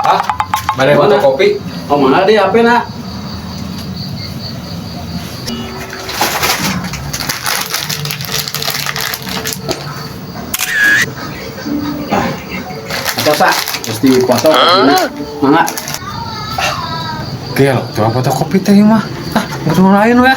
Ah, mana yang Mana? foto kopi? Oh, mana di HP nak? Atau sa, mesti foto. Mana? Gel, tukang foto kopi teh mah. Ah, ngurung lain ya.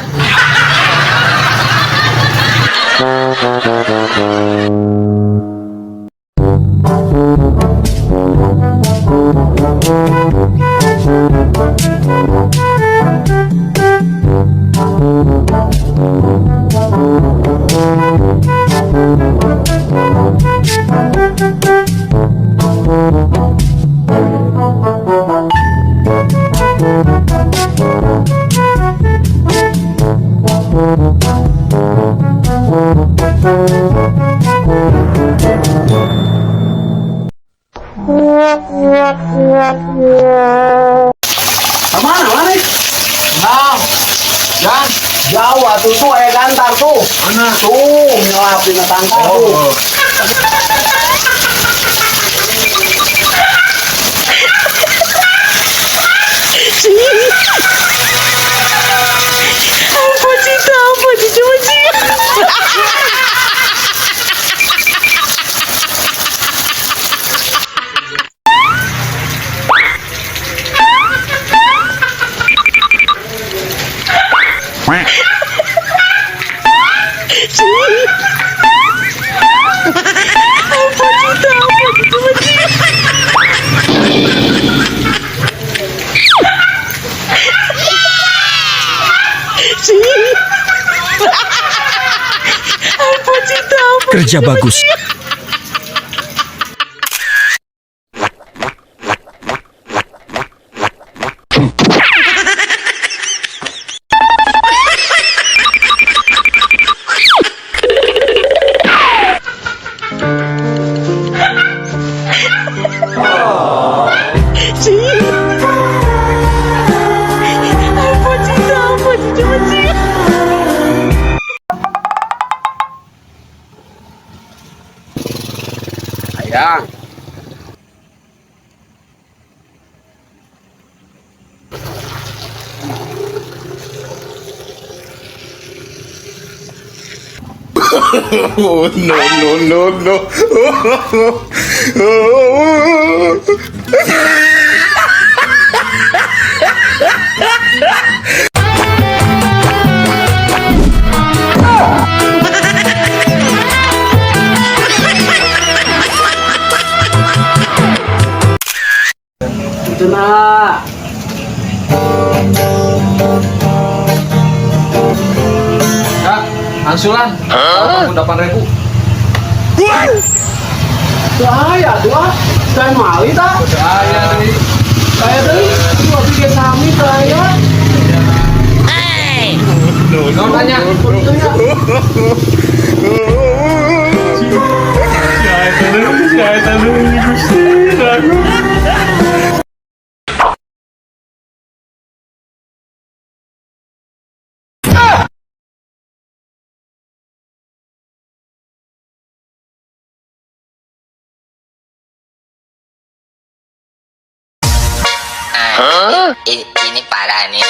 Mana mana? Nah, Jan, Jauh atuh tuh aya gantar tuh. mana? Tuh, nyelapin tangga tuh. Oh, Apa sih coba sih? Kerja bagus. Sayang. Oh, no. Itu nak. Kak, angsuran. 8.000. Saya dua. Saya mau tak? Saya dari Saya tadi dua bikin kami saya. Kau tanya. Ini parah nih.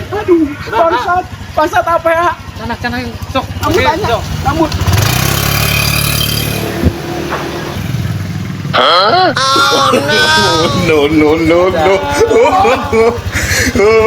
Aduh, bangsat apa ya? Canak sok. Kamu Oke, tanya, sok. kamu. No.